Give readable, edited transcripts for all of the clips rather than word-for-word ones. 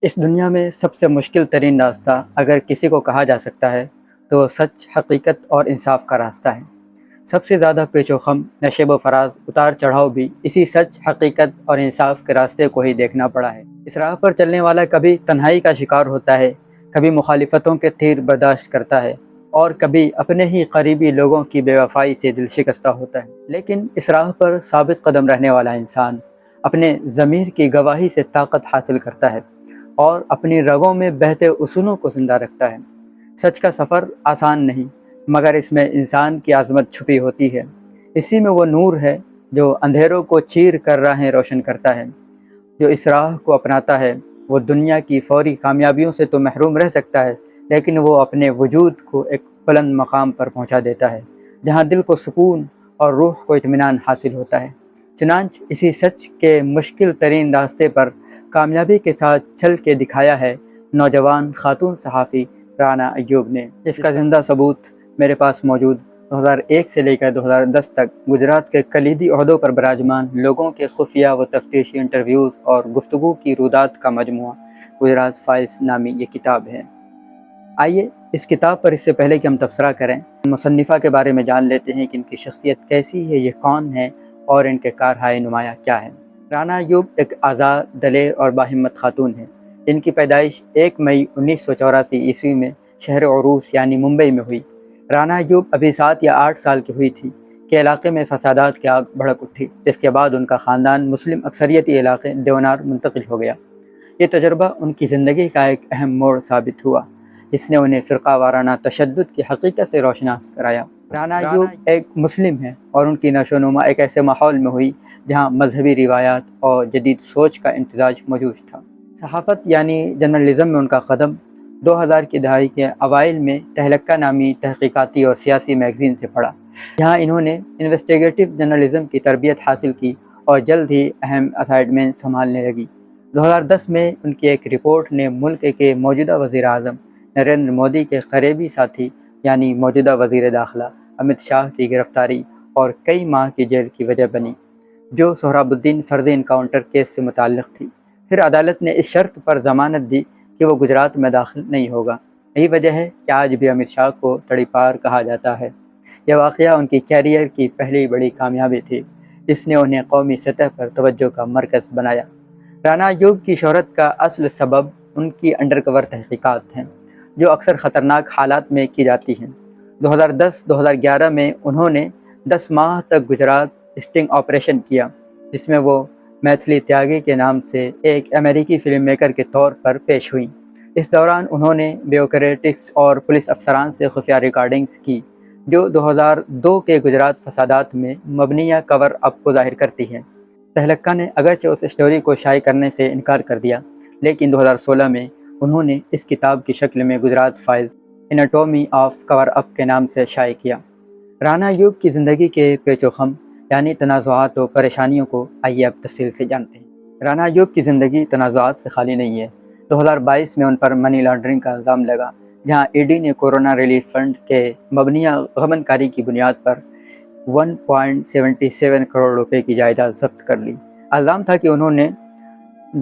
اس دنیا میں سب سے مشکل ترین راستہ اگر کسی کو کہا جا سکتا ہے تو سچ، حقیقت اور انصاف کا راستہ ہے۔ سب سے زیادہ پیچ و خم، نشیب و فراز، اتار چڑھاؤ بھی اسی سچ، حقیقت اور انصاف کے راستے کو ہی دیکھنا پڑا ہے۔ اس راہ پر چلنے والا کبھی تنہائی کا شکار ہوتا ہے، کبھی مخالفتوں کے تیر برداشت کرتا ہے اور کبھی اپنے ہی قریبی لوگوں کی بے وفائی سے دل شکستہ ہوتا ہے۔ لیکن اس راہ پر ثابت قدم رہنے والا انسان اپنے ضمیر کی گواہی سے طاقت حاصل کرتا ہے اور اپنی رگوں میں بہتے اصولوں کو زندہ رکھتا ہے۔ سچ کا سفر آسان نہیں، مگر اس میں انسان کی عظمت چھپی ہوتی ہے۔ اسی میں وہ نور ہے جو اندھیروں کو چیر کر راہیں روشن کرتا ہے۔ جو اس راہ کو اپناتا ہے وہ دنیا کی فوری کامیابیوں سے تو محروم رہ سکتا ہے، لیکن وہ اپنے وجود کو ایک بلند مقام پر پہنچا دیتا ہے جہاں دل کو سکون اور روح کو اطمینان حاصل ہوتا ہے۔ چنانچہ اسی سچ کے مشکل ترین راستے پر کامیابی کے ساتھ چل کے دکھایا ہے نوجوان خاتون صحافی رانا ایوب نے، جس کا زندہ ثبوت میرے پاس موجود 2001 سے لے کر 2010 تک گجرات کے کلیدی عہدوں پر براجمان لوگوں کے خفیہ و تفتیشی انٹرویوز اور گفتگو کی رودات کا مجموعہ گجرات فائلز نامی یہ کتاب ہے۔ آئیے اس کتاب پر اس سے پہلے کہ ہم تبصرہ کریں، مصنفہ کے بارے میں جان لیتے ہیں کہ ان کی شخصیت کیسی ہے، یہ کون ہے اور ان کے کارہائے نمایاں کیا ہے۔ رانا ایوب ایک آزاد، دلیر اور باہمت خاتون ہے جن کی پیدائش 1 مئی 1984 عیسوی میں شہر عروس یعنی ممبئی میں ہوئی۔ رانا ایوب ابھی 7 یا 8 سال کی ہوئی تھی کہ علاقے میں فسادات کی آگ بھڑک اٹھی، جس کے بعد ان کا خاندان مسلم اکثریتی علاقے دیونار منتقل ہو گیا۔ یہ تجربہ ان کی زندگی کا ایک اہم موڑ ثابت ہوا جس نے انہیں فرقہ وارانہ تشدد کی حقیقت سے روشناس کرایا۔ رانا ایوب ایک مسلم ہیں اور ان کی نشو و نما ایک ایسے ماحول میں ہوئی جہاں مذہبی روایات اور جدید سوچ کا امتزاج موجود تھا۔ صحافت یعنی جرنلزم میں ان کا قدم 2000 کی دہائی کے اوائل میں تہلکہ نامی تحقیقاتی اور سیاسی میگزین سے پڑھا۔ یہاں انہوں نے انویسٹیگیٹو جرنلزم کی تربیت حاصل کی اور جلد ہی اہم اسائنمنٹ سنبھالنے لگی۔ 2010 میں ان کی ایک رپورٹ نے ملک کے موجودہ وزیر اعظم نریندر مودی کے قریبی ساتھی یعنی موجودہ وزیر داخلہ امت شاہ کی گرفتاری اور کئی ماہ کی جیل کی وجہ بنی، جو سہراب الدین فرضی انکاؤنٹر کیس سے متعلق تھی۔ پھر عدالت نے اس شرط پر ضمانت دی کہ وہ گجرات میں داخل نہیں ہوگا۔ یہی وجہ ہے کہ آج بھی امت شاہ کو تڑیپار کہا جاتا ہے۔ یہ واقعہ ان کی کیریئر کی پہلی بڑی کامیابی تھی جس نے انہیں قومی سطح پر توجہ کا مرکز بنایا۔ رانا ایوب کی شہرت کا اصل سبب ان کی انڈر کور تحقیقات ہیں جو اکثر خطرناک حالات میں کی جاتی ہیں۔ 2010-2011 میں انہوں نے 10 ماہ تک گجرات اسٹنگ آپریشن کیا، جس میں وہ میتھلی تیاگی کے نام سے ایک امریکی فلم میکر کے طور پر پیش ہوئیں۔ اس دوران انہوں نے بیوروکریٹکس اور پولیس افسران سے خفیہ ریکارڈنگز کی جو 2002 کے گجرات فسادات میں مبنیہ کور اپ کو ظاہر کرتی ہیں۔ تہلکہ نے اگرچہ اس اسٹوری کو شائع کرنے سے انکار کر دیا، لیکن 2016 میں انہوں نے اس کتاب کی شکل میں گجرات فائلز انیٹومی آف کور اپ کے نام سے شائع کیا۔ رانا ایوب کی زندگی کے پیچ و خم یعنی تنازعات و پریشانیوں کو آئیے اب تفصیل سے جانتے ہیں۔ رانا ایوب کی زندگی تنازعات سے خالی نہیں ہے۔ 2022 میں ان پر منی لانڈرنگ کا الزام لگا، جہاں ای ڈی نے کورونا ریلیف فنڈ کے مبنیہ غبن کاری کی بنیاد پر 1.77 کروڑ روپے کی جائیداد ضبط کر لی۔ الزام تھا کہ انہوں نے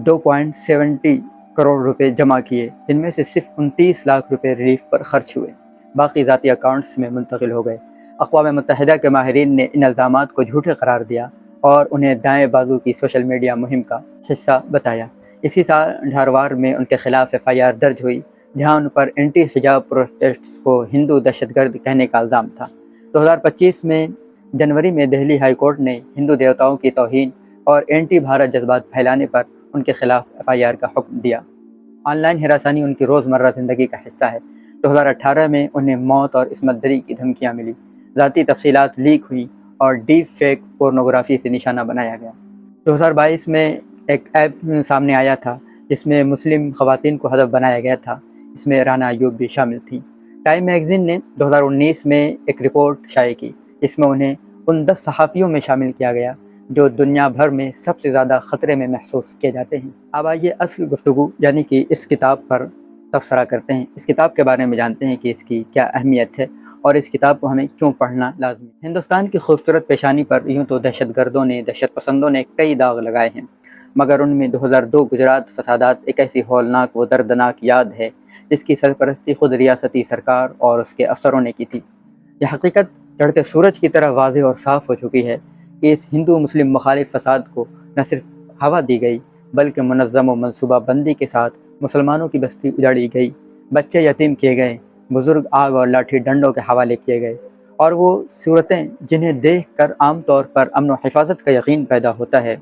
2.70 کروڑ روپے جمع کیے، جن میں سے صرف 29 لاکھ روپے ریلیف پر خرچ ہوئے، باقی ذاتی اکاؤنٹس میں منتقل ہو گئے۔ اقوام متحدہ کے ماہرین نے ان الزامات کو جھوٹے قرار دیا اور انہیں دائیں بازو کی سوشل میڈیا مہم کا حصہ بتایا۔ اسی سال ڈھاروار میں ان کے خلاف FIR درج ہوئی، جہاں ان پر اینٹی حجاب پروٹیسٹس کو ہندو دہشت گرد کہنے کا الزام تھا۔ 2025 میں جنوری میں دہلی ہائی کورٹ نے ہندو دیوتاؤں کی توہین اور اینٹی بھارت جذبات پھیلانے پر ان کے خلاف FIR کا حکم دیا۔ آن لائن ہراسانی ان کی روزمرہ زندگی کا حصہ ہے۔ 2018 میں انہیں موت اور عصمت دری کی دھمکیاں ملی، ذاتی تفصیلات لیک ہوئیں اور ڈیپ فیک پورنوگرافی سے نشانہ بنایا گیا۔ 2022 میں ایک ایپ سامنے آیا تھا جس میں مسلم خواتین کو ہدف بنایا گیا تھا، اس میں رانا ایوب بھی شامل تھیں۔ ٹائم میگزین نے 2019 میں ایک رپورٹ شائع کی جس میں انہیں ان 10 صحافیوں میں شامل کیا گیا جو دنیا بھر میں سب سے زیادہ خطرے میں محسوس کیے جاتے ہیں۔ اب آئیے اصل گفتگو یعنی کہ اس کتاب پر تبصرہ کرتے ہیں۔ اس کتاب کے بارے میں جانتے ہیں کہ اس کی کیا اہمیت ہے اور اس کتاب کو ہمیں کیوں پڑھنا لازمی ہے۔ ہندوستان کی خوبصورت پیشانی پر یوں تو دہشت گردوں نے، دہشت پسندوں نے کئی داغ لگائے ہیں، مگر ان میں 2002 گجرات فسادات ایک ایسی ہولناک و دردناک یاد ہے جس کی سرپرستی خود ریاستی سرکار اور اس کے افسروں نے کی تھی۔ یہ حقیقت چڑھتے سورج کی طرح واضح اور صاف ہو چکی ہے کہ اس ہندو مسلم مخالف فساد کو نہ صرف ہوا دی گئی بلکہ منظم و منصوبہ بندی کے ساتھ مسلمانوں کی بستی اجاڑی گئی، بچے یتیم کیے گئے، بزرگ آگ اور لاٹھی ڈنڈوں کے حوالے کیے گئے، اور وہ صورتیں جنہیں دیکھ کر عام طور پر امن و حفاظت کا یقین پیدا ہوتا ہے،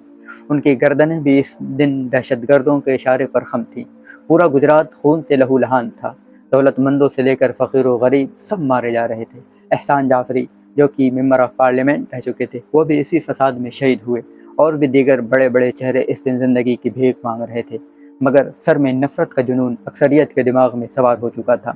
ان کی گردنیں بھی اس دن دہشت گردوں کے اشارے پر خم تھیں۔ پورا گجرات خون سے لہو لہان تھا، دولت مندوں سے لے کر فقیر و غریب سب مارے جا رہے تھے۔ احسان جعفری جو کہ ممبر آف پارلیمنٹ رہ چکے تھے، وہ بھی اسی فساد میں شہید ہوئے، اور بھی دیگر بڑے بڑے چہرے اس دن زندگی کی بھیک مانگ رہے تھے، مگر سر میں نفرت کا جنون اکثریت کے دماغ میں سوار ہو چکا تھا۔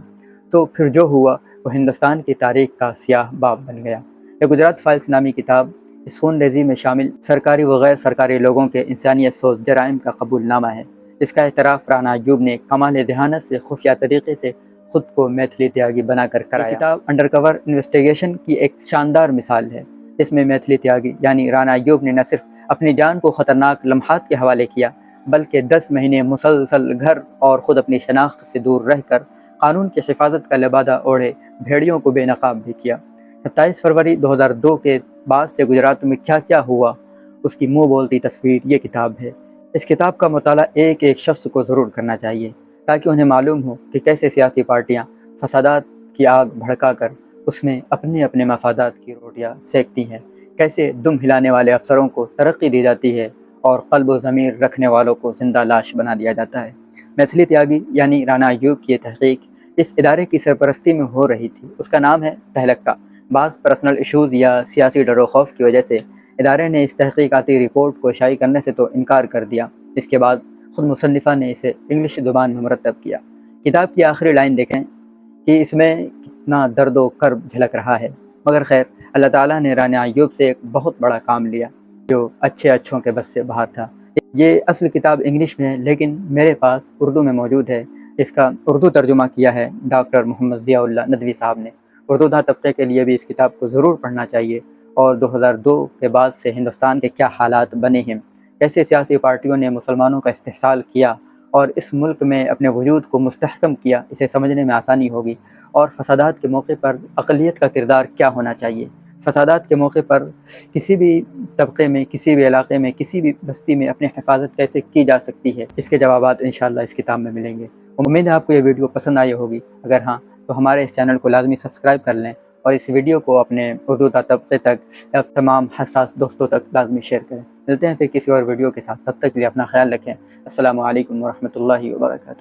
تو پھر جو ہوا وہ ہندوستان کی تاریخ کا سیاہ باب بن گیا۔ یہ گجرات فائلز نامی کتاب اس خون ریزی میں شامل سرکاری و غیر سرکاری لوگوں کے انسانیت سوز جرائم کا قبول نامہ ہے، جس کا اعتراف رانا ایوب نے کمال ذہانت سے خفیہ طریقے سے خود کو میتھلی تیاگی بنا کر کرایا۔ یہ کتاب انڈر کور انویسٹیگیشن کی ایک شاندار مثال ہے، جس میں میتھلی تیاگی یعنی رانا ایوب نے نہ صرف اپنی جان کو خطرناک لمحات کے حوالے کیا بلکہ 10 مہینے مسلسل گھر اور خود اپنی شناخت سے دور رہ کر قانون کی حفاظت کا لبادہ اوڑھے بھیڑیوں کو بے نقاب بھی کیا۔ 27 فروری 2002 کے بعد سے گجرات میں کیا کیا ہوا اس کی منہ بولتی تصویر یہ کتاب ہے۔ اس کتاب کا مطالعہ ایک ایک شخص کو ضرور کرنا چاہیے تاکہ انہیں معلوم ہو کہ کیسے سیاسی پارٹیاں فسادات کی آگ بھڑکا کر اس میں اپنے اپنے مفادات کی روٹیاں سینکتی ہیں، کیسے دم ہلانے والے افسروں کو ترقی دی جاتی ہے اور قلب و ضمیر رکھنے والوں کو زندہ لاش بنا دیا جاتا ہے۔ میتھلی تیاگی یعنی رانا ایوب کی یہ تحقیق اس ادارے کی سرپرستی میں ہو رہی تھی، اس کا نام ہے تہلکہ۔ بعض پرسنل ایشوز یا سیاسی ڈر و خوف کی وجہ سے ادارے نے اس تحقیقاتی رپورٹ کو شائع کرنے سے تو انکار کر دیا، اس کے بعد خود مصنفہ نے اسے انگلش زبان میں مرتب کیا۔ کتاب کی آخری لائن دیکھیں کہ اس میں کتنا درد و کرب جھلک رہا ہے، مگر خیر اللہ تعالیٰ نے رانا ایوب سے ایک بہت بڑا کام لیا جو اچھوں کے بس سے باہر تھا۔ یہ اصل کتاب انگلش میں ہے لیکن میرے پاس اردو میں موجود ہے، اس کا اردو ترجمہ کیا ہے ڈاکٹر محمد ضیاء اللہ ندوی صاحب نے۔ اردو داں طبقے کے لیے بھی اس کتاب کو ضرور پڑھنا چاہیے، اور 2002 کے بعد سے ہندوستان کے کیا حالات بنے ہیں، کیسے سیاسی پارٹیوں نے مسلمانوں کا استحصال کیا اور اس ملک میں اپنے وجود کو مستحکم کیا، اسے سمجھنے میں آسانی ہوگی، اور فسادات کے موقع پر اقلیت کا کردار کیا ہونا چاہیے، فسادات کے موقع پر کسی بھی طبقے میں، کسی بھی علاقے میں، کسی بھی بستی میں اپنی حفاظت کیسے کی جا سکتی ہے، اس کے جوابات انشاءاللہ اس کتاب میں ملیں گے۔ امید ہے آپ کو یہ ویڈیو پسند آئی ہوگی، اگر ہاں تو ہمارے اس چینل کو لازمی سبسکرائب کر لیں اور اس ویڈیو کو اپنے اردو طبقے تک یا تمام حساس دوستوں تک لازمی شیئر کریں۔ ملتے ہیں پھر کسی اور ویڈیو کے ساتھ، تب تک کے لیے اپنا خیال رکھیں۔ السلام علیکم ورحمۃ اللہ وبرکاتہ۔